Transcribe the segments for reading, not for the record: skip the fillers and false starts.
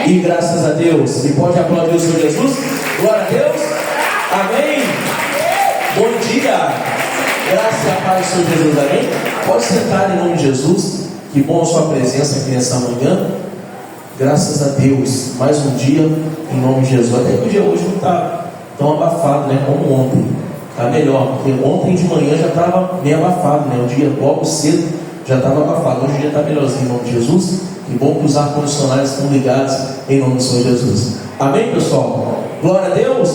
E graças a Deus. E pode aplaudir o Senhor Jesus? Glória a Deus. Amém. Bom dia. Graças a paz do Senhor Jesus. Amém. Pode sentar em nome de Jesus. Que bom a sua presença aqui nessa manhã. Graças a Deus. Mais um dia em nome de Jesus. Até que o dia hoje não está tão abafado, né? Como ontem. Está melhor. Porque ontem de manhã já estava meio abafado, né? O dia logo cedo já estava abafado. Hoje o dia está melhorzinho em nome de Jesus. Que bom que os ar-condicionados estão ligados em nome do Senhor Jesus. Amém, pessoal? Glória a Deus.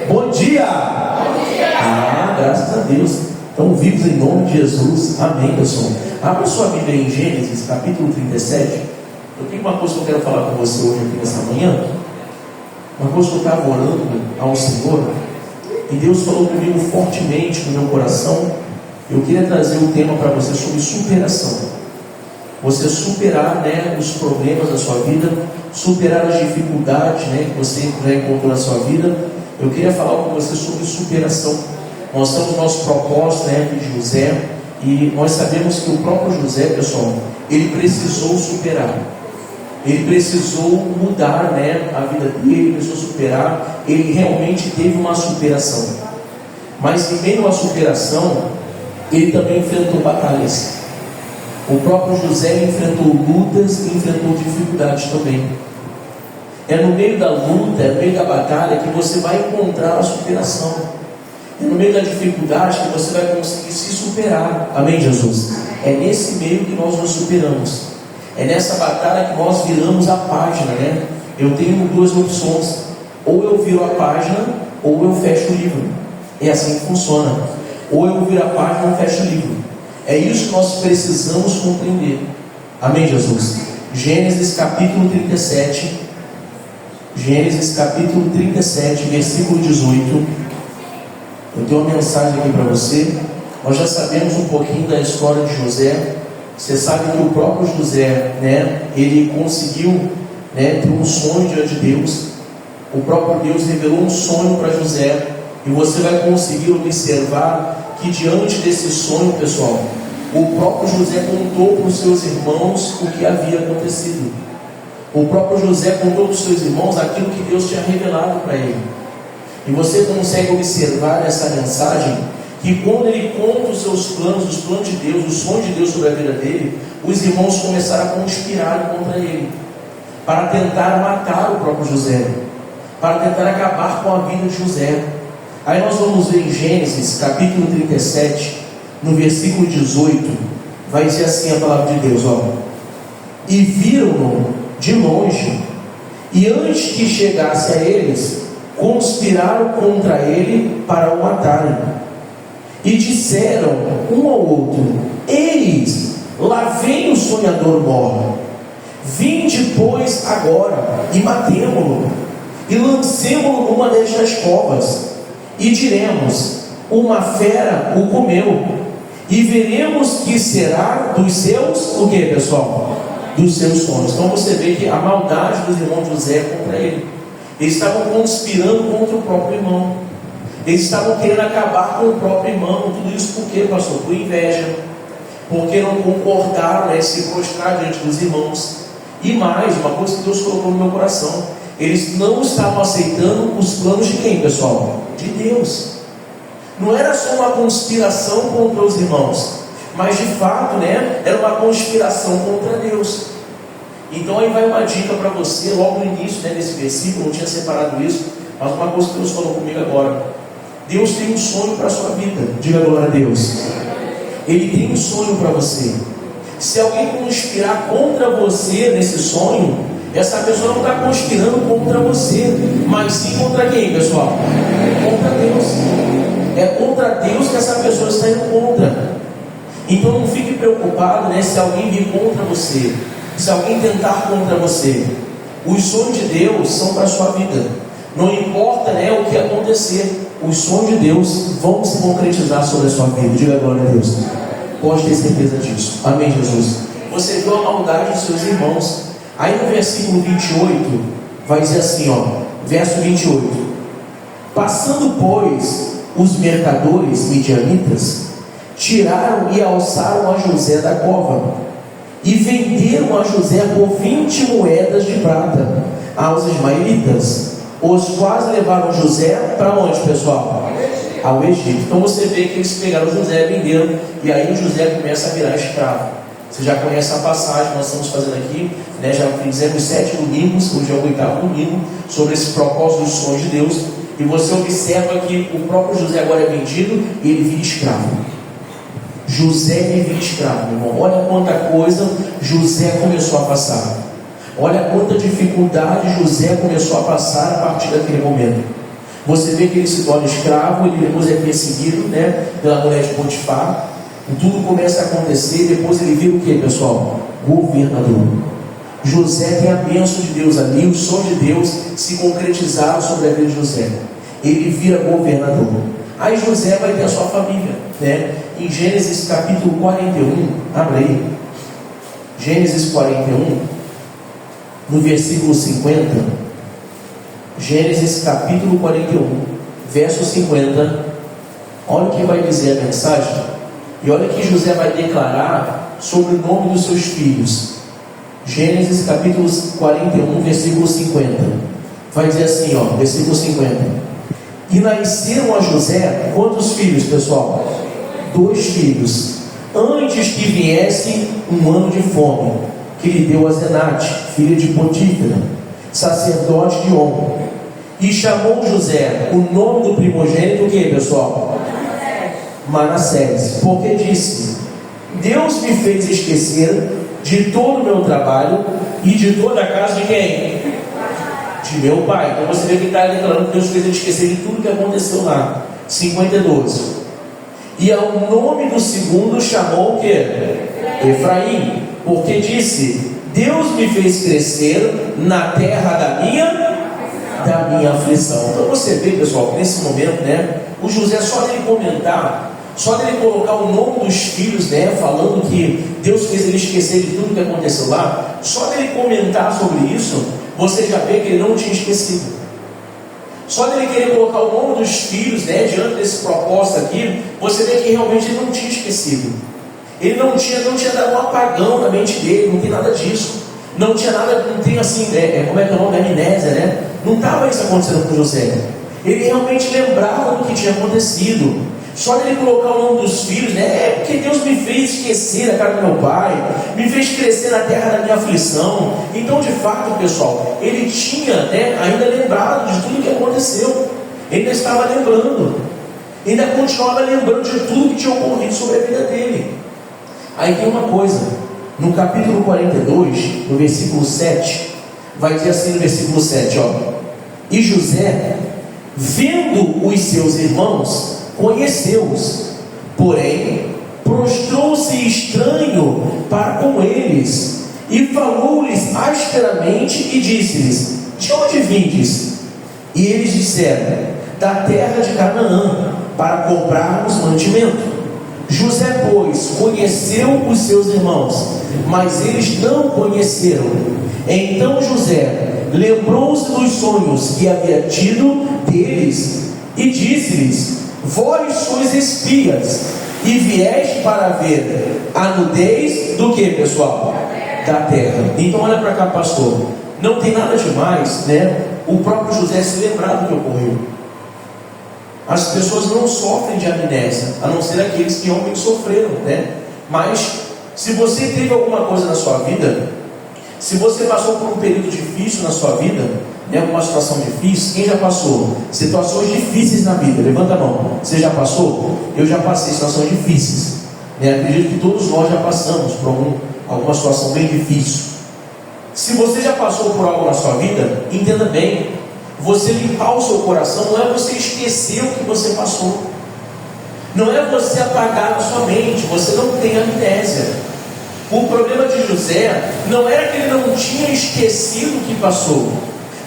Bom dia. Ah, graças a Deus. Estão vivos em nome de Jesus. Amém, pessoal. Abra sua Bíblia em Gênesis, capítulo 37. Eu tenho uma coisa que eu quero falar com você hoje aqui nessa manhã. Uma coisa que eu estava orando ao Senhor. E Deus falou comigo fortemente no meu coração. Eu queria trazer um tema para você sobre superação. Você superar, né, os problemas da sua vida, superar as dificuldades, né, que você já encontrou na sua vida. Eu queria falar com você sobre superação. Nós temos o nosso propósito, né, de José, e nós sabemos que o próprio José, pessoal, ele precisou superar. Ele precisou mudar, né, a vida dele, ele precisou superar. Ele realmente teve uma superação. Mas em meio à superação, ele também enfrentou batalhas. O próprio José enfrentou lutas e enfrentou dificuldades também. É no meio da luta, é no meio da batalha que você vai encontrar a superação. É no meio da dificuldade que você vai conseguir se superar. Amém, Jesus? É nesse meio que nós nos superamos. É nessa batalha que nós viramos a página, né? Eu tenho duas opções. Ou eu viro a página, ou eu fecho o livro. É assim que funciona. Ou eu viro a página, ou eu fecho o livro. É isso que nós precisamos compreender. Amém, Jesus? Gênesis capítulo 37. Gênesis capítulo 37, versículo 18. Eu tenho uma mensagem aqui para você. Nós já sabemos um pouquinho da história de José. Você sabe que o próprio José, né, ele conseguiu, né, ter um sonho diante de Deus. O próprio Deus revelou um sonho para José. E você vai conseguir observar que diante desse sonho, pessoal, o próprio José contou para os seus irmãos o que havia acontecido. O próprio José contou para os seus irmãos aquilo que Deus tinha revelado para ele. E você consegue observar nessa mensagem que quando ele conta os seus planos, os planos de Deus, os sonhos de Deus sobre a vida dele, os irmãos começaram a conspirar contra ele, para tentar matar o próprio José, para tentar acabar com a vida de José. Aí nós vamos ver em Gênesis capítulo 37, no versículo 18, vai dizer assim a palavra de Deus, ó. E viram-no de longe, e antes que chegasse a eles, conspiraram contra ele para o matarem. E disseram um ao outro: eis, lá vem o sonhador mor. Vinde, pois, agora, e matemo-lo, e lancemo-lo numa destas covas, e diremos: uma fera o comeu, e veremos que será dos seus, o que, pessoal? Dos seus sonhos. Então você vê que a maldade dos irmãos de José contra ele. Eles estavam conspirando contra o próprio irmão. Eles estavam querendo acabar com o próprio irmão. Tudo isso por quê, pastor? Por inveja. Porque não concordaram, né, se prostrar diante dos irmãos. E mais, uma coisa que Deus colocou no meu coração: eles não estavam aceitando os planos de quem, pessoal? De Deus. Não era só uma conspiração contra os irmãos, mas de fato, né, era uma conspiração contra Deus. Então aí vai uma dica para você, logo no início, né, desse versículo. Eu não tinha separado isso, mas uma coisa que Deus falou comigo agora: Deus tem um sonho para a sua vida. Diga glória a Deus. Ele tem um sonho para você. Se alguém conspirar contra você nesse sonho, essa pessoa não está conspirando contra você, mas sim contra quem, pessoal? Contra Deus. É contra Deus que essa pessoa está indo contra. Então não fique preocupado, né, se alguém vir contra você, se alguém tentar contra você. Os sonhos de Deus são para a sua vida. Não importa, né, o que acontecer, os sonhos de Deus vão se concretizar sobre a sua vida. Diga glória a Deus. Pode ter certeza disso. Amém, Jesus. Você viu a maldade dos seus irmãos. Aí no versículo 28 vai dizer assim, ó, verso 28: passando, pois, os mercadores midianitas, tiraram e alçaram a José da cova, e venderam a José por 20 moedas de prata aos ismaelitas, os quais levaram José para onde, pessoal? Ao Egito. Então você vê que eles pegaram José, venderam, e aí o José começa a virar escravo. Você já conhece a passagem que nós estamos fazendo aqui, né? Já fizemos 7 domingos, hoje é o 8º domingo, sobre esse propósito dos sonhos de Deus. E você observa que o próprio José agora é vendido e ele vira escravo. José vira escravo, meu irmão. Olha quanta coisa José começou a passar. Olha quanta dificuldade José começou a passar a partir daquele momento. Você vê que ele se torna escravo, ele depois é perseguido, né, pela mulher de Potifar. E tudo começa a acontecer. Depois ele vira o que, pessoal? Governador. José tem a bênção de Deus ali, os sonhos de Deus se concretizaram sobre a vida de José. Ele vira governador. Aí José vai ter a sua família, né? Em Gênesis capítulo 41, abre aí. Gênesis 41, no versículo 50. Gênesis capítulo 41, verso 50. Olha o que vai dizer a mensagem. E olha que José vai declarar sobre o nome dos seus filhos. Gênesis capítulo 41, versículo 50. Vai dizer assim, ó, versículo 50. E nasceram a José quantos filhos, pessoal? 2 filhos, antes que viesse um ano de fome, que lhe deu a Zenate, filha de Potífera, sacerdote de On. E chamou José o nome do primogênito, o que, pessoal? Manassés, porque disse: Deus me fez esquecer de todo o meu trabalho e de toda a casa de quem? De meu pai. Então você vê que está declarando que Deus fez ele esquecer de tudo que aconteceu lá. 52. E ao nome do segundo chamou o que? Efraim, porque disse: Deus me fez crescer na terra da minha aflição. Então você vê, pessoal, que nesse momento, né, o José, só dele comentar, só dele colocar o nome dos filhos, né, falando que Deus fez ele esquecer de tudo que aconteceu lá, só dele comentar sobre isso, você já vê que ele não tinha esquecido. Só dele querer colocar o nome dos filhos, né, diante desse propósito aqui, você vê que realmente ele não tinha esquecido. Ele não tinha dado um apagão na mente dele, não tem nada disso. Não tinha nada, não tem assim, como é que é o nome? Amnésia, né? Não estava isso acontecendo com José. Ele realmente lembrava do que tinha acontecido. Só dele colocar o nome dos filhos, né? É porque Deus me fez esquecer a casa do meu pai, me fez crescer na terra da minha aflição. Então, de fato, pessoal, ele tinha, né, ainda lembrado de tudo que aconteceu. Ele ainda estava lembrando, ainda continuava lembrando de tudo que tinha ocorrido sobre a vida dele. Aí tem uma coisa. No capítulo 42, no versículo 7, vai dizer assim no versículo 7, ó: E José, vendo os seus irmãos, conheceu-os, porém prostrou-se estranho para com eles, e falou-lhes asperamente e disse-lhes: De onde vindes? E eles disseram: Da terra de Canaã, para comprarmos mantimento. José, pois, conheceu os seus irmãos, mas eles não conheceram. Então José lembrou-se dos sonhos que havia tido deles e disse-lhes: Vós sois espias e vieste para ver a nudez do que, pessoal? Da terra. Então olha para cá, pastor. Não tem nada demais, né, o próprio José se lembrar do que ocorreu. As pessoas não sofrem de amnésia, a não ser aqueles que realmente sofreram, né? Mas se você teve alguma coisa na sua vida, se você passou por um período difícil na sua vida, né, alguma situação difícil, quem já passou? Situações difíceis na vida, levanta a mão. Você já passou? Eu já passei situações difíceis, né? Acredito que todos nós já passamos por alguma situação bem difícil. Se você já passou por algo na sua vida, entenda bem. Você limpar o seu coração não é você esquecer o que você passou, não é você apagar a sua mente. Você não tem amnésia. O problema de José não era que ele não tinha esquecido o que passou,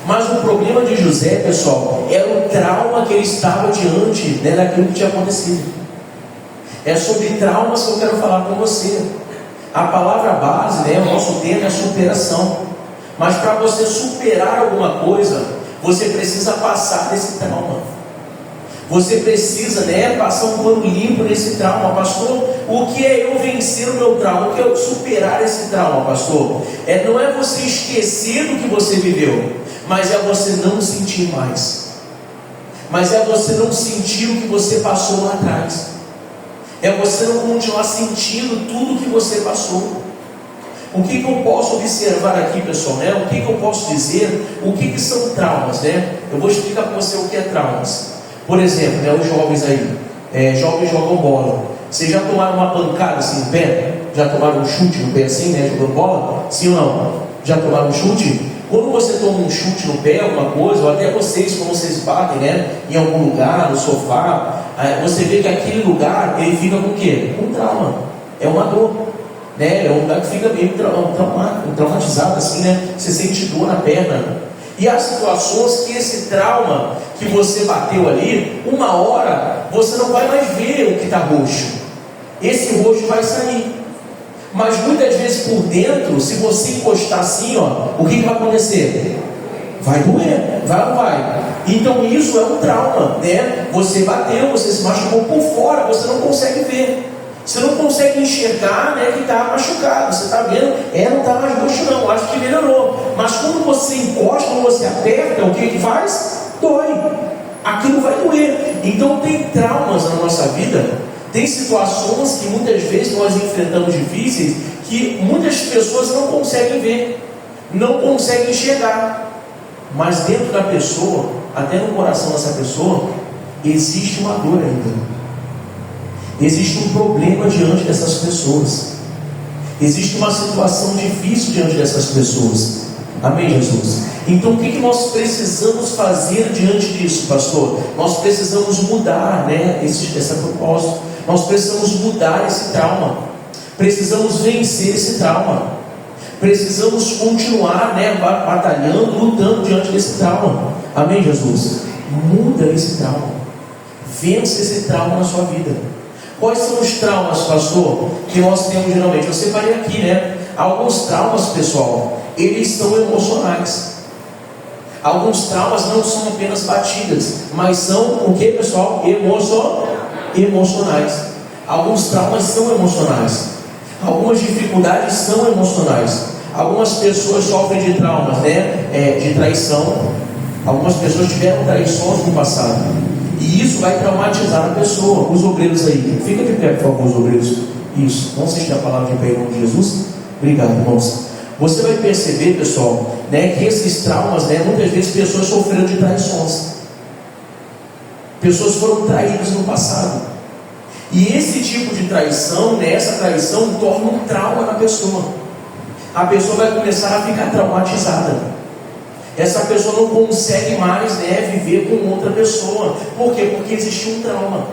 mas o problema de José, pessoal, era o trauma que ele estava diante, né, daquilo que tinha acontecido. É sobre traumas que eu quero falar com você. A palavra base, né, o nosso tema é superação. Mas para você superar alguma coisa, você precisa passar desse trauma. Você precisa, passar um pano limpo nesse trauma, pastor. O que é eu vencer o meu trauma? O que é eu superar esse trauma, pastor? Não é você esquecer do que você viveu, mas é você não sentir mais. Mas é você não sentir o que você passou lá atrás. É você não continuar sentindo tudo que você passou. O que eu posso observar aqui, pessoal, O que eu posso dizer? O que são traumas, Eu vou explicar para você o que é traumas. Por exemplo, os jovens aí, jovens jogam bola. Vocês já tomaram uma pancada assim no pé? Já tomaram um chute no pé assim, jogando bola? Sim ou não? Já tomaram um chute? Quando você toma um chute no pé, alguma coisa, ou até vocês, quando vocês batem, em algum lugar, no sofá, você vê que aquele lugar, ele fica com o quê? Com trauma. É uma dor, É um lugar que fica meio traumatizado assim, Você sente dor na perna. E há situações que esse trauma que você bateu ali, uma hora, você não vai mais ver o que está roxo. Esse roxo vai sair. Mas muitas vezes por dentro, se você encostar assim, o que vai acontecer? Vai doer, vai ou não vai? Então isso é um trauma, Você bateu, você se machucou por fora, você não consegue ver. Você não consegue enxergar, que está machucado. Você está vendo, não está mais roxo não, acho que melhorou. Mas quando você encosta, quando você aperta, o que faz? Dói. Aquilo vai doer. Então tem traumas na nossa vida. Tem situações que muitas vezes nós enfrentamos difíceis, que muitas pessoas não conseguem ver, não conseguem enxergar. Mas dentro da pessoa, até no coração dessa pessoa, existe uma dor ainda. Existe um problema diante dessas pessoas. Existe uma situação difícil diante dessas pessoas. Amém, Jesus? Então o que nós precisamos fazer diante disso, pastor? Nós precisamos mudar, essa propósito. Nós precisamos mudar esse trauma. Precisamos vencer esse trauma. Precisamos continuar, batalhando, lutando diante desse trauma. Amém, Jesus? Muda esse trauma. Vença esse trauma na sua vida. Quais são os traumas, pastor, que nós temos geralmente? Eu separei aqui, Alguns traumas, pessoal, eles são emocionais. Alguns traumas não são apenas batidas, mas são o que, pessoal? Emocionais. Alguns traumas são emocionais. Algumas dificuldades são emocionais. Algumas pessoas sofrem de traumas, de traição. Algumas pessoas tiveram traições no passado. E isso vai traumatizar a pessoa. Os obreiros aí, fica de pé, por favor, os obreiros. Isso, vamos assistir a palavra de pé em nome de Jesus. Obrigado, irmãos. Você vai perceber, pessoal, que esses traumas, muitas vezes pessoas sofreram de traições. Pessoas foram traídas no passado. E esse tipo de traição, essa traição torna um trauma na pessoa. A pessoa vai começar a ficar traumatizada. Essa pessoa não consegue mais viver com outra pessoa. Por quê? Porque existe um trauma.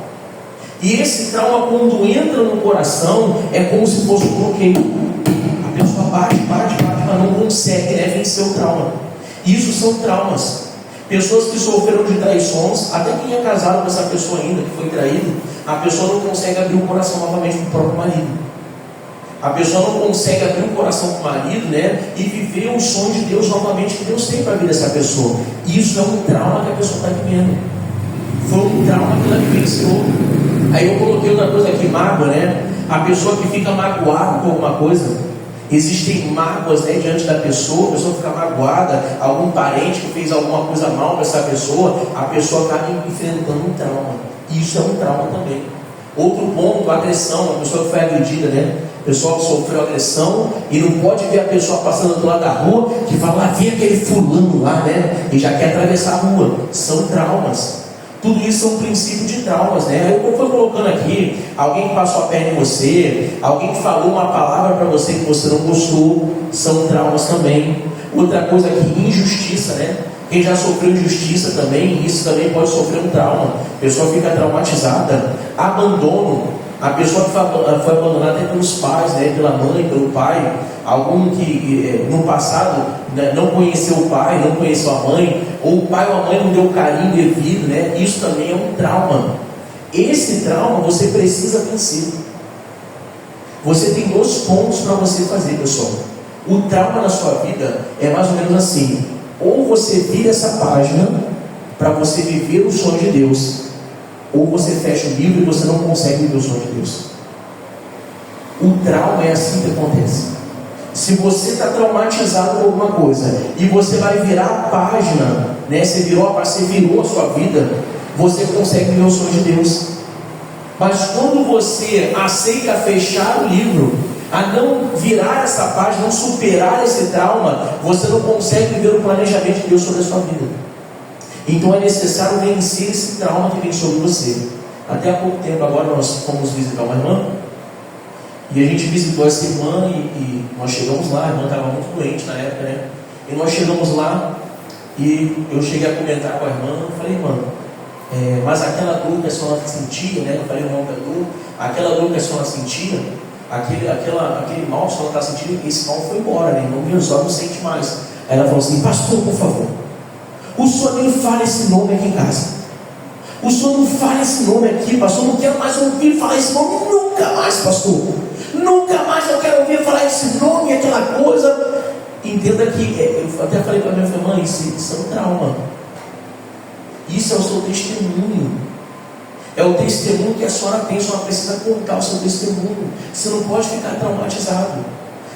E esse trauma, quando entra no coração, é como se fosse um bloqueio. A pessoa bate, mas não consegue vencer o trauma. Isso são traumas. Pessoas que sofreram de traições, até quem é casado com essa pessoa ainda, que foi traído, a pessoa não consegue abrir o coração novamente para o próprio marido. A pessoa não consegue abrir o coração para o marido, e viver os sonhos de Deus novamente que Deus tem para a vida dessa pessoa. Isso é um trauma que a pessoa está vivendo. Foi um trauma que ela vivenciou. Aí eu coloquei outra coisa aqui, mágoa, A pessoa que fica magoada com alguma coisa. Existem mágoas diante da pessoa, a pessoa fica magoada, algum parente que fez alguma coisa mal para essa pessoa, a pessoa acaba enfrentando um trauma. Isso é um trauma também. Outro ponto, agressão, a pessoa que foi agredida, A pessoa que sofreu agressão e não pode ver a pessoa passando do lado da rua que fala, vem aquele fulano lá, e já quer atravessar a rua. São traumas. Tudo isso é um princípio de traumas, Eu estou colocando aqui, alguém que passou a perna em você, alguém que falou uma palavra para você que você não gostou, são traumas também. Outra coisa aqui, injustiça, Quem já sofreu injustiça também, isso também pode sofrer um trauma. A pessoa fica traumatizada. Abandono. A pessoa que foi abandonada até pelos pais, pela mãe, pelo pai. Algum que no passado não conheceu o pai, não conheceu a mãe, ou o pai ou a mãe não deu carinho devido, Isso também é um trauma. Esse trauma você precisa vencer. Você tem 2 pontos para você fazer, pessoal. O trauma na sua vida é mais ou menos assim: ou você vira essa página para você viver o sonho de Deus, ou você fecha o livro e você não consegue viver o sonho de Deus. O trauma é assim que acontece. Se você está traumatizado com alguma coisa e você vai virar a página, né? Você virou a sua vida, você consegue ver o sonho de Deus. Mas quando você aceita fechar o livro, a não virar essa página, não superar esse trauma, você não consegue ver o planejamento de Deus sobre a sua vida. Então é necessário vencer esse trauma que vem sobre você. Até há pouco tempo agora nós fomos visitar uma irmã, e a gente visitou essa irmã e nós chegamos lá. A irmã estava muito doente na época, né? E nós chegamos lá e eu cheguei a comentar com a irmã. Eu falei, irmã, mas aquela dor que a senhora sentia, né? Eu falei o nome da dor, aquela dor que a senhora sentia, aquele mal que a senhora está sentindo, esse mal foi embora, né? Não, a senhora não sente mais. Aí ela falou assim, pastor, por favor, o senhor nem fala esse nome aqui em casa. O senhor não fala esse nome aqui, pastor. Não quero mais ouvir falar esse nome nunca mais, pastor. Nunca mais eu quero ouvir falar esse nome, aquela coisa. Entenda que, eu até falei para minha mãe, isso é um trauma. Isso é o seu testemunho. É o testemunho que a senhora tem. A senhora precisa contar o seu testemunho. Você não pode ficar traumatizado.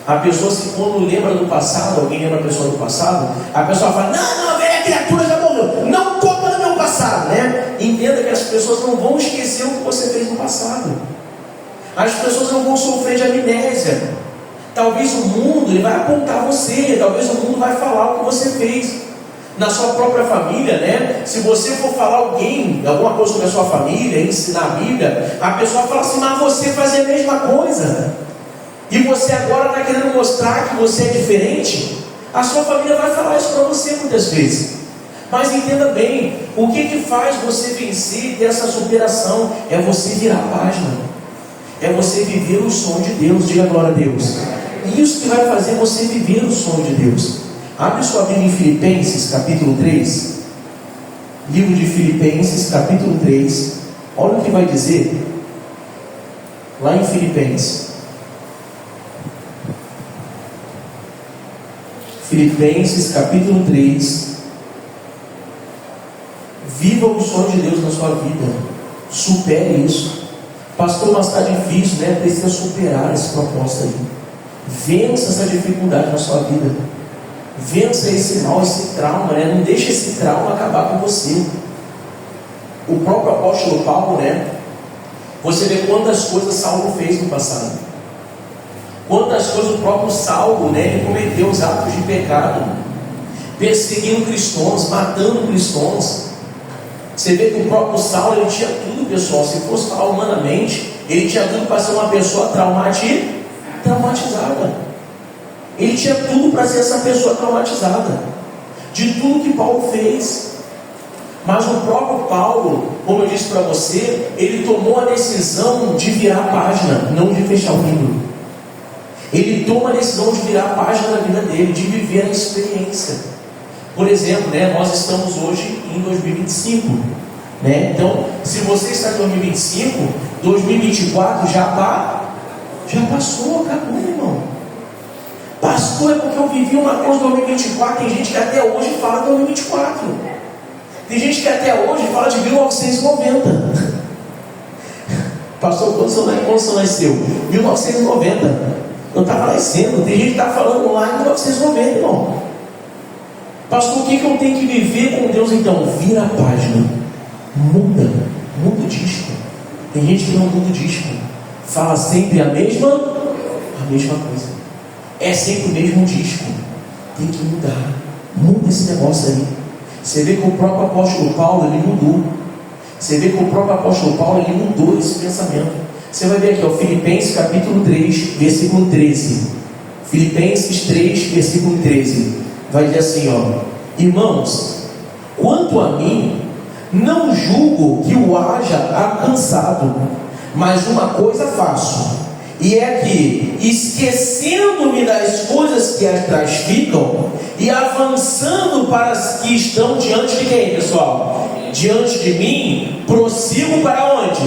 Há pessoas que quando lembra do passado, alguém lembra a pessoa do passado, a pessoa fala, não, a velha criatura já morreu. Não toca no meu passado, né? Entenda que as pessoas não vão esquecer o que você fez no passado. As pessoas não vão sofrer de amnésia. Talvez o mundo ele vai apontar você, talvez o mundo vai falar o que você fez. Na sua própria família, né? Se você for falar alguma coisa sobre a sua família, ensinar a Bíblia, a pessoa fala assim, mas você fazia a mesma coisa. E você agora está querendo mostrar que você é diferente. A sua família vai falar isso para você muitas vezes. Mas entenda bem, o que faz você vencer dessa superação? É você virar a página. É você viver o sonho de Deus. Diga glória a Deus. Isso que vai fazer você viver o sonho de Deus. Abre sua Bíblia em Filipenses, capítulo 3. Livro de Filipenses, capítulo 3. Olha o que vai dizer lá em Filipenses. Filipenses, capítulo 3. Viva o sonho de Deus na sua vida. Supere isso. Pastor, mas está difícil, né? Precisa superar esse propósito aí. Vença essa dificuldade na sua vida. Vença esse mal, esse trauma, né? Não deixe esse trauma acabar com você. O próprio apóstolo Paulo, né? Você vê quantas coisas Saulo fez no passado. Quantas coisas o próprio Saulo, né? Ele cometeu os atos de pecado, perseguindo cristãos, matando cristãos. Você vê que o próprio Saulo, ele tinha tudo, pessoal. Se fosse falar humanamente, ele tinha tudo para ser uma pessoa traumatizada. Ele tinha tudo para ser essa pessoa traumatizada, de tudo que Paulo fez. Mas o próprio Paulo, como eu disse para você, ele tomou a decisão de virar a página, não de fechar o livro. Ele toma a decisão de virar a página da vida dele, de viver a experiência. Por exemplo, né, nós estamos hoje em 2025, né? Então, se você está em 2025, 2024 já passou, acabou, irmão. Pastor, é porque eu vivi uma coisa em 2024. Tem gente que até hoje fala de 2024. Tem gente que até hoje fala de 1990. Pastor, quando você nasceu? 1990. Eu estava nascendo. Tem gente que está falando lá em 1990, irmão. Pastor, o que eu tenho que viver com Deus então? Vira a página. Muda o disco. Tem gente que não muda o disco. Fala sempre a mesma coisa. É sempre o mesmo disco. Tem que mudar. Muda esse negócio aí. Você vê que o próprio apóstolo Paulo, ele mudou. Você vê que o próprio apóstolo Paulo, ele mudou esse pensamento. Você vai ver aqui, ó, Filipenses capítulo 3, versículo 13. Filipenses 3, versículo 13. Vai dizer assim, ó: irmãos, quanto a mim, não julgo que o haja alcançado, mas uma coisa faço, e é que, esquecendo-me das coisas que atrás ficam, e avançando para as que estão diante de quem, pessoal? Diante de mim, prossigo para onde?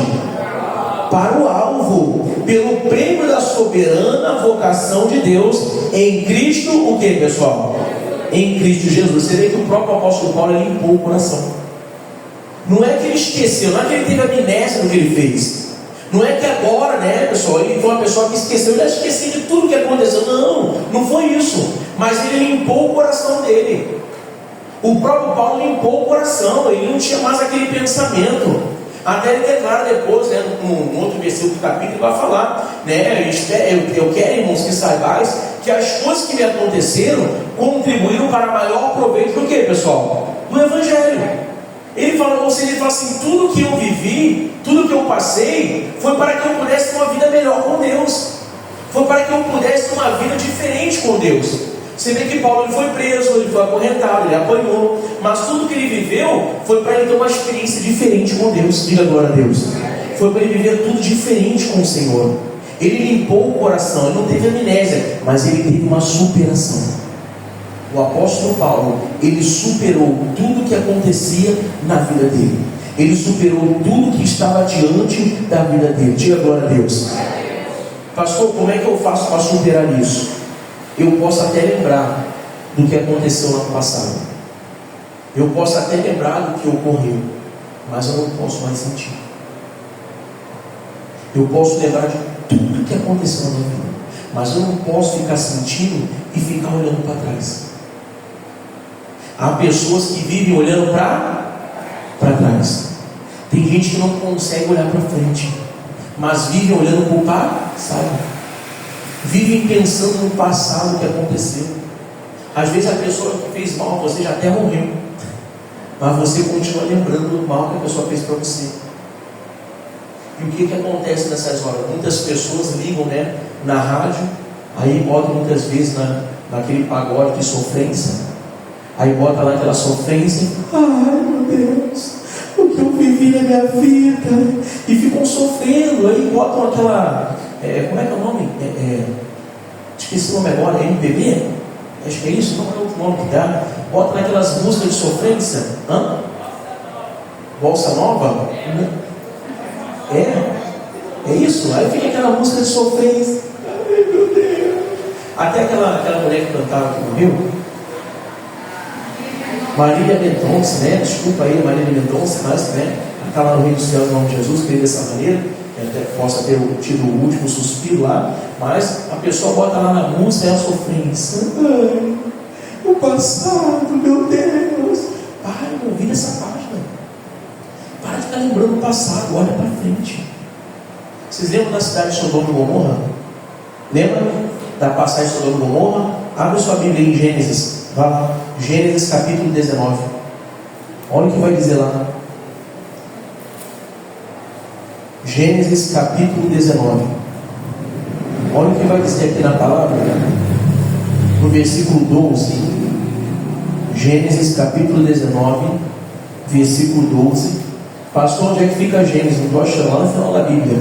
Para o alvo, pelo prêmio da soberana vocação de Deus, em Cristo, o que, pessoal? Em Cristo Jesus. Você vê que o próprio apóstolo Paulo limpou o coração. Não é que ele esqueceu, não é que ele teve amnésia do que ele fez. Não é que agora, né, pessoal, ele foi uma pessoa que esqueceu, ele esqueceu de tudo que aconteceu. Não, não foi isso. Mas ele limpou o coração dele. O próprio Paulo limpou o coração, ele não tinha mais aquele pensamento. Até ele declara depois, né, no outro versículo do capítulo, ele vai falar, né, eu quero, irmãos, que saibais que as coisas que me aconteceram contribuíram para maior proveito do que, pessoal? Do Evangelho. Ele fala assim, tudo que eu vivi, tudo que eu passei, foi para que eu pudesse ter uma vida melhor com Deus. Foi para que eu pudesse ter uma vida diferente com Deus. Você vê que Paulo ele foi preso, ele foi acorrentado, ele apanhou, mas tudo que ele viveu foi para ele ter uma experiência diferente com Deus. Diga glória a Deus. Foi para ele viver tudo diferente com o Senhor. Ele limpou o coração, ele não teve amnésia, mas ele teve uma superação. O apóstolo Paulo, ele superou tudo que acontecia na vida dele. Ele superou tudo que estava diante da vida dele. Diga glória a Deus. Pastor, como é que eu faço para superar isso? Eu posso até lembrar do que aconteceu no ano passado. Eu posso até lembrar do que ocorreu, mas eu não posso mais sentir. Eu posso lembrar de tudo que aconteceu na minha vida, mas eu não posso ficar sentindo e ficar olhando para trás. Há pessoas que vivem olhando para trás. Tem gente que não consegue olhar para frente, mas vivem olhando para o passado. Vivem pensando no passado que aconteceu. Às vezes a pessoa que fez mal a você já até morreu, mas você continua lembrando do mal que a pessoa fez para você. E o que acontece nessas horas? Muitas pessoas ligam, né, na rádio, aí botam muitas vezes naquele pagode de sofrência. Aí bota lá aquela sofrência. Ai meu Deus, o que eu vivi na minha vida. E ficam sofrendo. Aí botam aquela, como é que é o nome? Esqueci o nome agora, MPB? Acho que é isso, não é outro nome que dá. Bota naquelas músicas de sofrência. Bossa Nova? É isso. Aí fica aquela música de sofrência. Ai meu Deus. Até aquela mulher que cantava que morreu, Marília Mendonça, né? Desculpa aí, Marília Mendonça, mas, né? Está lá no Reino do Céu, em nome de Jesus, que dessa maneira, até possa ter tido o último suspiro lá, mas a pessoa bota lá na música e a sofrência. Ai, o passado, meu Deus. Para de ouvir essa página. Para de ficar lembrando o passado, olha para frente. Vocês lembram da cidade de Sodoma e Gomorra? Lembra da passagem de Sodoma e Gomorra? Abre sua Bíblia em Gênesis. Vá lá, Gênesis capítulo 19. Olha o que vai dizer lá. Gênesis capítulo 19. Olha o que vai dizer aqui na palavra, no versículo 12. Gênesis capítulo 19, versículo 12. Pastor, onde é que fica Gênesis? Não estou achando, lá no final da Bíblia.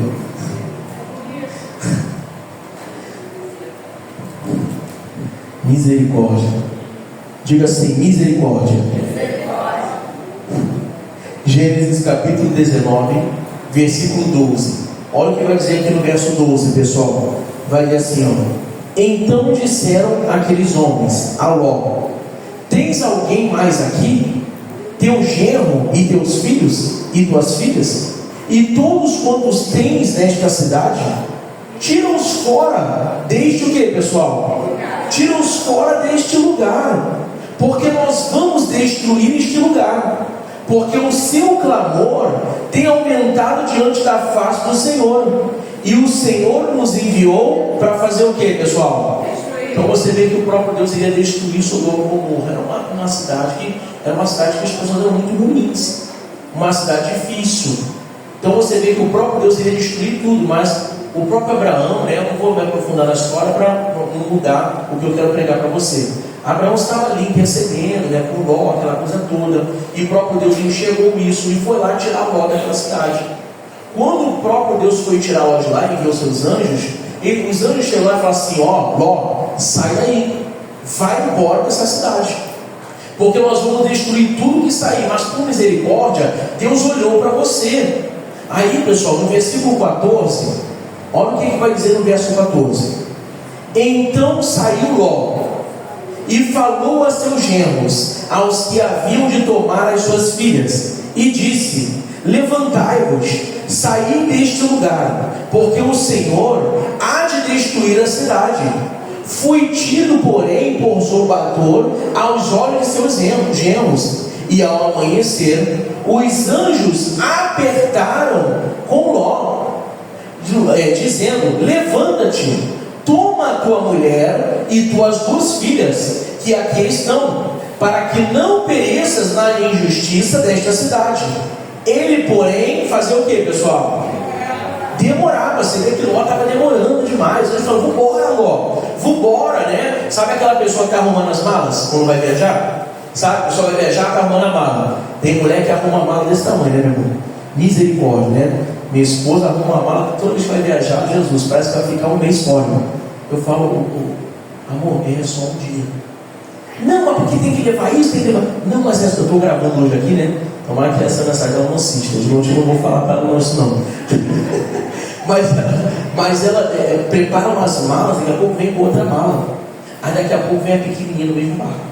Misericórdia. Diga assim, misericórdia. Gênesis capítulo 19, versículo 12. Olha o que vai dizer aqui no verso 12, pessoal. Vai dizer assim, ó. Então disseram aqueles homens a Ló: tens alguém mais aqui? Teu genro e teus filhos e tuas filhas? E todos quantos tens nesta cidade? Tira-os fora deste o que, pessoal? Tira-os fora deste lugar, porque nós vamos destruir este lugar, porque o seu clamor tem aumentado diante da face do Senhor, e o Senhor nos enviou para fazer o que, pessoal? Então você vê que o próprio Deus iria destruir Sodoma e Gomorra. Era uma cidade que as pessoas eram muito ruins, uma cidade difícil. Então você vê que o próprio Deus iria destruir tudo, mas o próprio Abraão, né, eu não vou me aprofundar na história para não mudar o que eu quero pregar para você. Abraão estava ali intercedendo, né, por Ló, aquela coisa toda, e o próprio Deus enxergou isso e foi lá tirar Ló daquela cidade. Quando o próprio Deus foi tirar Ló de lá e enviou seus anjos, os anjos chegaram lá e falaram assim: ó, Ló, sai daí, vai embora dessa cidade, porque nós vamos destruir tudo que sair. Mas por misericórdia, Deus olhou para você. Aí, pessoal, no versículo 14, olha o que vai dizer no verso 14. Então saiu Ló e falou a seus genros, aos que haviam de tomar as suas filhas, e disse: levantai-vos, saí deste lugar, porque o Senhor há de destruir a cidade. Fui tido, porém, por zombador aos olhos de seus genros. E ao amanhecer, os anjos apertaram com Ló, dizendo: levanta-te, toma a tua mulher e tuas 2 filhas, que aqui estão, para que não pereças na injustiça desta cidade. Ele, porém, fazia o que, pessoal? Demorava. Você vê que Ló estava demorando demais. Ele falou: vambora, Ló, vambora, né? Sabe aquela pessoa que está arrumando as malas quando vai viajar? Sabe? A pessoa vai viajar, está arrumando a mala. Tem mulher que arruma a mala desse tamanho, né, meu irmão? Misericórdia, né? Minha esposa arruma a mala toda vez que vai viajar. Jesus, parece que vai ficar um mês fora. Eu falo: amor, é só um dia. Não, mas porque tem que levar isso, tem que levar. Não, mas essa eu estou gravando hoje aqui, né? Tomara que essa mensagem ela não assista. De novo eu não vou falar para ela não isso não. mas ela prepara umas malas, daqui a pouco vem com outra mala. Aí daqui a pouco vem a pequenininha no mesmo barco.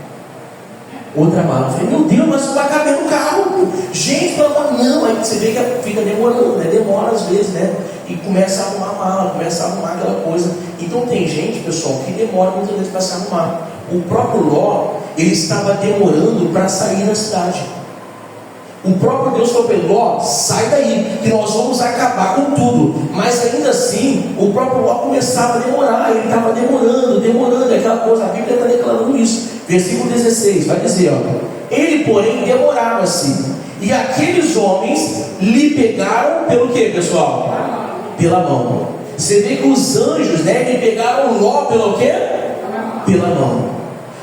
Outra mala. Eu falei: meu Deus, mas isso vai caber no carro. Gente, pelo amor, não. Aí você vê que fica demorando, né? Demora às vezes, né? E começa a arrumar a mala, começa a arrumar aquela coisa. Então tem gente, pessoal, que demora muitas vezes para se arrumar. O próprio Ló, ele estava demorando para sair da cidade. O próprio Deus falou para ele: Ló, sai daí, que nós vamos acabar com tudo. Mas ainda assim, o próprio Ló começava a demorar. Ele estava demorando, aquela coisa. A Bíblia está declarando isso. Versículo 16, vai dizer, ó: ele, porém, demorava-se, e aqueles homens lhe pegaram pelo quê, pessoal? Pela mão. Você vê que os anjos, né, lhe pegaram Ló pelo quê? Pela mão.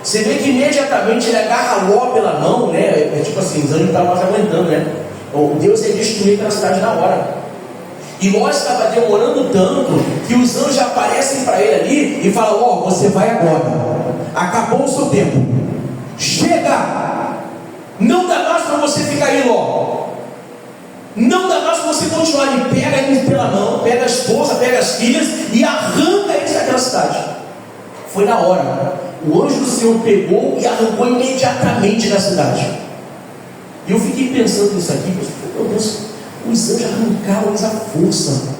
Você vê que imediatamente ele agarra Ló pela mão, né? É tipo assim, os anjos estavam aguentando, né? Deus ia destruir aquela cidade na hora. E Ló estava demorando tanto que os anjos aparecem para ele ali e falam: Ló, você vai agora. Acabou o seu tempo. Chega! Não dá mais para você ficar aí, Ló. Não dá mais para você continuar ali. Pega eles pela mão, pega a esposa, pega as filhas e arranca eles daquela cidade. Foi na hora. O anjo do Senhor pegou e arrancou imediatamente da cidade. E eu fiquei pensando nisso aqui. Meu Deus, os anjos arrancaram eles à força.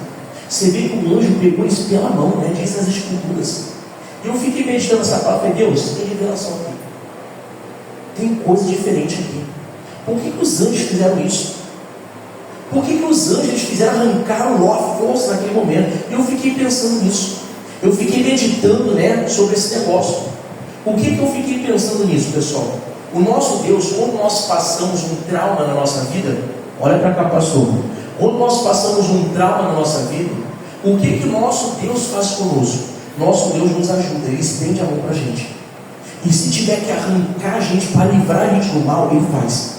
Você vê que o anjo pegou eles pela mão, né? Diz nas escrituras. E eu fiquei meditando essa palavra. Falei: Deus, tem revelação aqui. Tem coisa diferente aqui. Por que os anjos fizeram isso? Por que os anjos fizeram arrancar o Ló à força naquele momento? E eu fiquei pensando nisso. Eu fiquei meditando, né, sobre esse negócio. O que eu fiquei pensando nisso, pessoal? O nosso Deus, quando nós passamos um trauma na nossa vida, olha para cá, pastor. Quando nós passamos um trauma na nossa vida, o que o nosso Deus faz conosco? Nosso Deus nos ajuda, Ele estende a mão para a gente. E se tiver que arrancar a gente para livrar a gente do mal, Ele faz.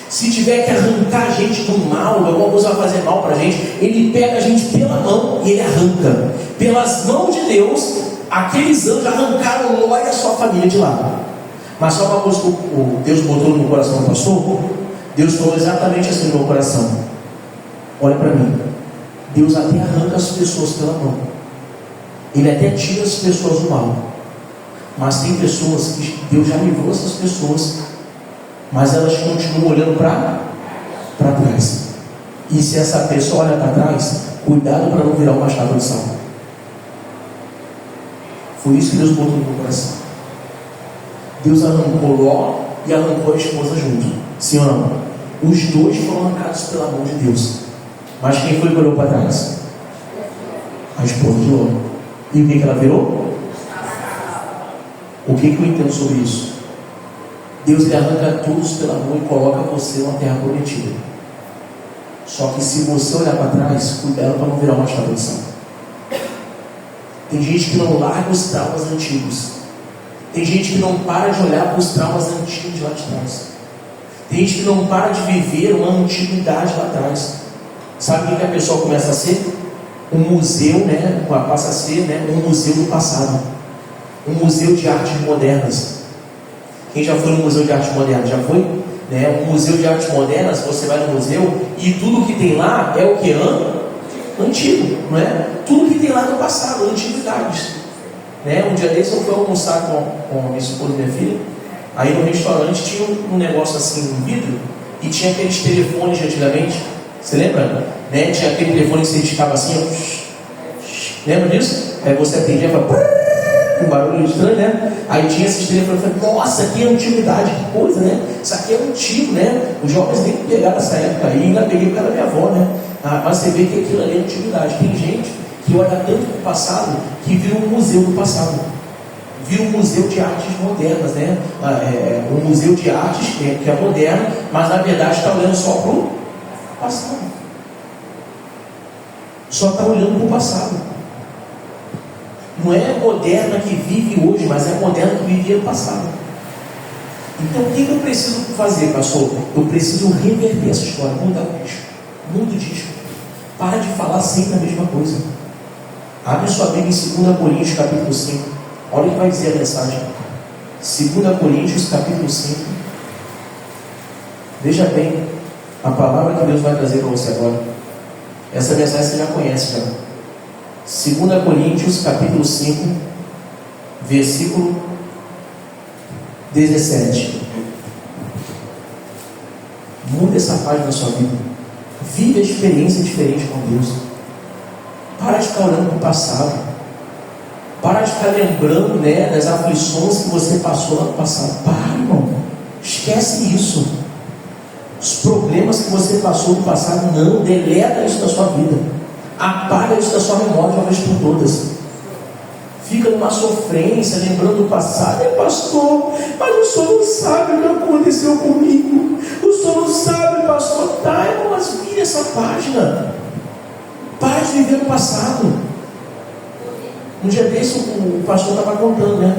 Se tiver que arrancar a gente do mal, alguma coisa vai fazer mal para a gente, Ele pega a gente pela mão e Ele arranca. Pelas mãos de Deus, aqueles anjos arrancaram Ló e a sua família de lá. Mas só uma coisa que Deus botou no meu coração, pastor. Deus falou exatamente assim no meu coração: olha para mim, Deus até arranca as pessoas pela mão, Ele até tira as pessoas do mal. Mas tem pessoas que Deus já livrou essas pessoas, mas elas continuam olhando para trás. E se essa pessoa olha para trás, cuidado para não virar uma chave de sal. Foi isso que Deus botou no meu coração. Deus arrancou Ló e arrancou a esposa junto. Sim ou não? Os dois foram arrancados pela mão de Deus. Mas quem foi que olhou para trás? A esposa de Ló. E o que ela virou? O que eu entendo sobre isso? Deus lhe arranca todos pela mão e coloca você numa terra prometida. Só que se você olhar para trás, cuidado para não virar uma chave de sal. Tem gente que não larga os traumas antigos. Tem gente que não para de olhar para os traumas antigos lá de trás. Tem gente que não para de viver uma antiguidade lá atrás. Sabe o que a pessoa começa a ser? Um museu, né? Passa a ser, né, um museu do passado. Um museu de artes modernas. Quem já foi no museu de artes modernas? Já foi? Né? Um museu de artes modernas, você vai no museu e tudo que tem lá é o que? Antigo, não é? Tudo que tem lá no passado, antiguidades. Né? Um dia desse eu fui almoçar com minha esposa e minha filha. Aí no restaurante tinha um negócio assim, um vidro, e tinha aqueles telefones de antigamente, você lembra? Né? Tinha aquele telefone que você ficava assim, ó. Lembra disso? Aí você atendia e falava um barulho estranho, né? Aí tinha esses telefones, eu falei, nossa, aqui é antiguidade, que coisa, né? Isso aqui é antigo, né? Os jovens nem pegaram essa época aí, ainda peguei por causa da minha avó, né? Mas você vê que aquilo ali é antiguidade. Tem gente que olha tanto para o passado que vira um museu do passado, vira um museu de artes modernas, né? Um museu de artes que é moderno, mas na verdade está olhando só para o passado, só está olhando para o passado. Não é a moderna que vive hoje, mas é a moderna que vivia no passado. Então o que eu preciso fazer, pastor? Eu preciso reverter essa história, mudar o disco. Muda o disco. Para de falar sempre a mesma coisa. Abre sua Bíblia em 2 Coríntios capítulo 5. Olha o que vai dizer a mensagem. 2 Coríntios capítulo 5. Veja bem a palavra que Deus vai trazer para você agora. Essa mensagem você já conhece já. 2 Coríntios capítulo 5, versículo 17. Muda essa página da sua vida. Vive a experiência diferente com Deus. Para de ficar olhando para o passado. Para de ficar lembrando, né, das aflições que você passou lá no passado. Para, irmão. Esquece isso. Os problemas que você passou no passado, não. Deleta isso da sua vida. Apaga isso da sua memória de uma vez por todas. Fica numa sofrência, lembrando do passado. Pastor, mas o senhor não sabe o que aconteceu comigo. O senhor não sabe, pastor. Tá, irmão, mas vira essa página. Para de viver no passado. Um dia desse o pastor estava contando, né?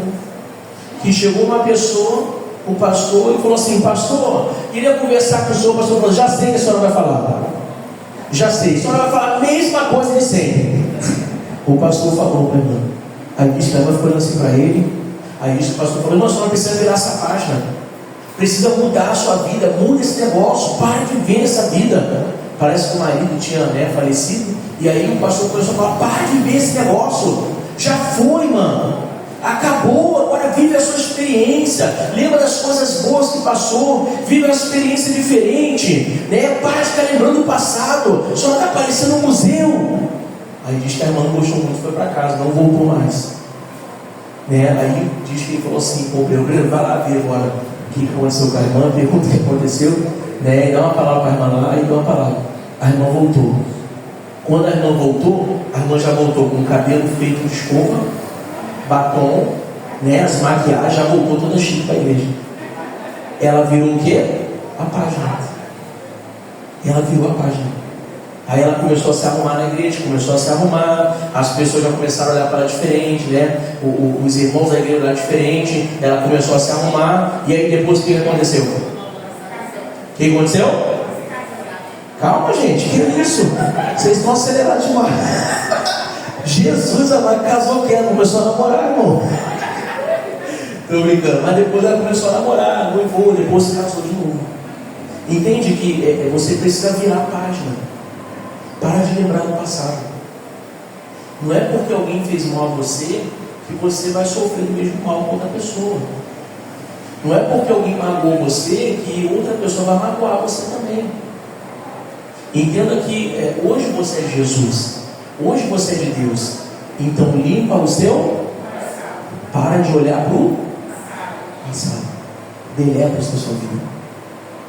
Que chegou uma pessoa, o pastor, e falou assim: pastor, queria conversar com o senhor. O pastor falou: já sei que a senhora vai falar. Já sei, a senhora vai falar a mesma coisa de sempre. O pastor falou para mim. Aí disse que ela ficou olhando assim para ele. Aí disse que o pastor falou: não, a senhora precisa virar essa página. Precisa mudar a sua vida. Muda esse negócio. Para de viver essa vida. Parece que o marido tinha, né, falecido. E aí o pastor começou a falar: para de viver esse negócio. Já foi, mano. Acabou, agora vive a sua experiência. Lembra das coisas boas que passou. Vive uma experiência diferente, né? Para de ficar lembrando do passado. Só está parecendo um museu. Aí diz que a irmã não gostou muito, foi para casa, não voltou mais, né? Aí diz que ele falou assim: pô, Pedro, vai lá ver agora o que aconteceu com a irmã, pergunta o que aconteceu, né? E dá uma palavra para a irmã lá, e dá uma palavra. A irmã voltou. Quando a irmã voltou, a irmã já voltou com o cabelo feito com escova, batom, né, as maquiagens, já voltou toda chique para a igreja. Ela virou o quê? A página. Ela virou a página. Aí ela começou a se arrumar na igreja, começou a se arrumar, as pessoas já começaram a olhar para ela diferente, né? Os irmãos da igreja olharam diferente, ela começou a se arrumar, e aí depois o que aconteceu? O que aconteceu? Calma, gente, que é isso? Vocês estão acelerados demais. Jesus, ela casou que ela começou a namorar, irmão. Estou brincando, mas depois ela começou a namorar, noivou, depois se casou de novo. Entende que você precisa virar a página. Para de lembrar do passado. Não é porque alguém fez mal a você que você vai sofrer o mesmo mal com outra pessoa. Não é porque alguém magoou você que outra pessoa vai magoar você também. Entenda que hoje você é Jesus. Hoje você é de Deus. Então limpa o seu. Para de olhar para o passado. Deleta isso da sua vida.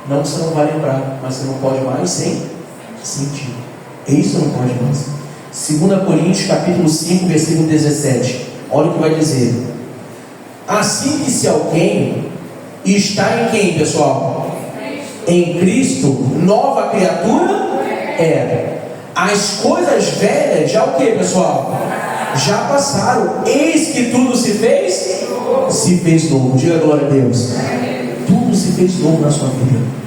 Não que você não vai lembrar, mas você não pode mais sem sentir. Isso não pode mais. 2 Coríntios capítulo 5, versículo 17. Olha o que vai dizer. Assim que se alguém está em quem, pessoal? Em Cristo, nova criatura é. As coisas velhas já o que, pessoal? Já passaram. Eis que tudo se fez novo. Diga glória a Deus. Tudo se fez novo na sua vida.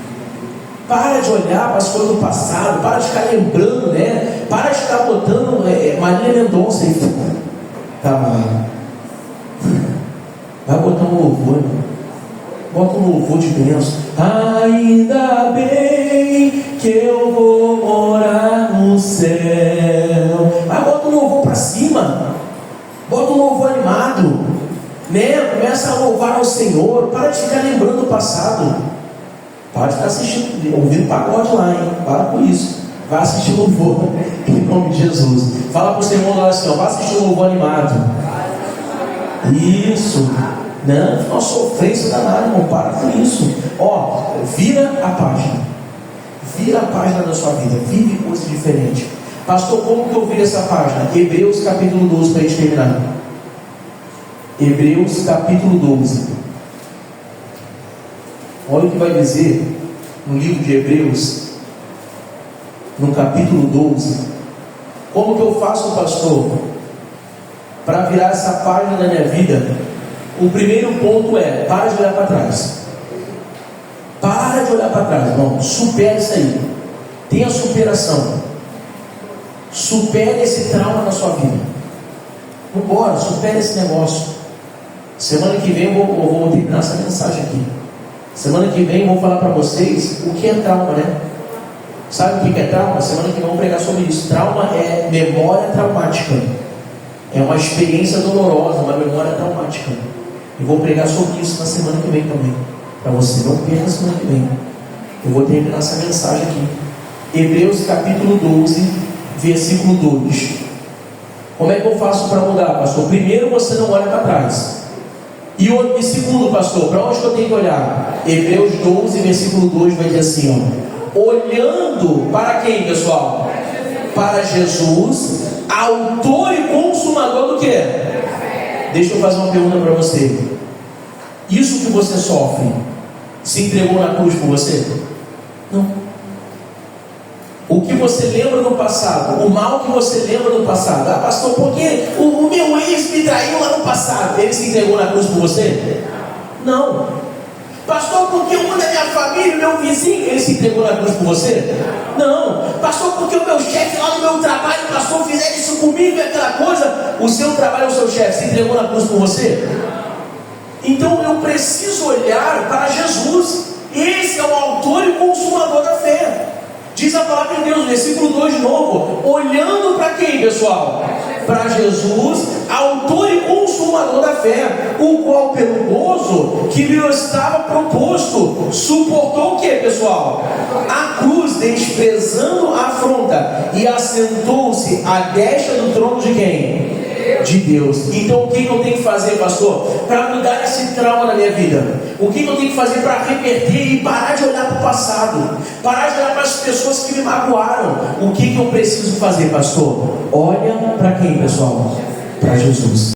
Para de olhar para as coisas do passado. Para de ficar lembrando, né? Para de ficar botando Marília Mendonça aí. Tá mal. Vai botar um louvor, irmão. Bota um louvor de bênção. Ainda bem que eu vou morar no céu. Aí bota um louvor para cima. Bota um louvor animado, né? Começa a louvar ao Senhor. Para de ficar lembrando o passado. Para de estar assistindo, ouvindo pagode lá, hein? Para com isso. Vai assistir louvor em nome de Jesus. Fala para o seu irmão lá assim, ó, vai assistir um louvor animado. Isso. Não, uma sofrência danada, irmão. Para com isso. Ó, vira a página. Vira a página da sua vida. Vive coisa diferente. Pastor, como que eu viro essa página? Hebreus capítulo 12 para a gente terminar. Hebreus capítulo 12. Olha o que vai dizer no livro de Hebreus, no capítulo 12. Como que eu faço, pastor, para virar essa página da minha vida? O primeiro ponto é: para de olhar para trás. Para de olhar para trás, irmão. Supera isso aí. Tenha superação. Supere esse trauma na sua vida. Vambora, supere esse negócio. Semana que vem eu vou terminar essa mensagem aqui. Semana que vem eu vou falar para vocês o que é trauma, né? Sabe o que é trauma? Semana que vem eu vou pregar sobre isso. Trauma é memória traumática. É uma experiência dolorosa, uma memória traumática. E vou pregar sobre isso na semana que vem também. Para você, não perca a semana que vem. Eu vou terminar essa mensagem aqui. Hebreus capítulo 12, versículo 2. Como é que eu faço para mudar, pastor? Primeiro, você não olha para trás. E segundo, pastor, para onde que eu tenho que olhar? Hebreus 12, versículo 2 vai dizer assim, ó: olhando para quem, pessoal? Para Jesus, autor e consumador do quê? Deixa eu fazer uma pergunta para você. Isso que você sofre, se entregou na cruz por você? Não. O que você lembra no passado, o mal que você lembra no passado, ah, pastor, porque o meu ex me traiu lá no passado, ele se entregou na cruz por você? Não. Pastor, porque uma da minha família, o meu vizinho, ele se entregou na cruz por você? Não. Pastor, porque o meu chefe lá no meu trabalho, pastor, fizer isso comigo e aquela coisa, o seu trabalho, o seu chefe, se entregou na cruz por você? Então eu preciso olhar para Jesus. Esse é o autor e consumador da fé. Diz a palavra de Deus, versículo 2 de novo: olhando para quem, pessoal? Para Jesus, autor e consumador da fé, o qual pelo gozo que lhe estava proposto, suportou o que, pessoal? A cruz, desprezando a afronta, e assentou-se à destra do trono de quem? De Deus. Então o que eu tenho que fazer, pastor, para mudar esse trauma na minha vida? O que eu tenho que fazer para reverter e parar de olhar para o passado, parar de olhar para as pessoas que me magoaram? O que eu preciso fazer, pastor? Olha para quem, pessoal? Para Jesus.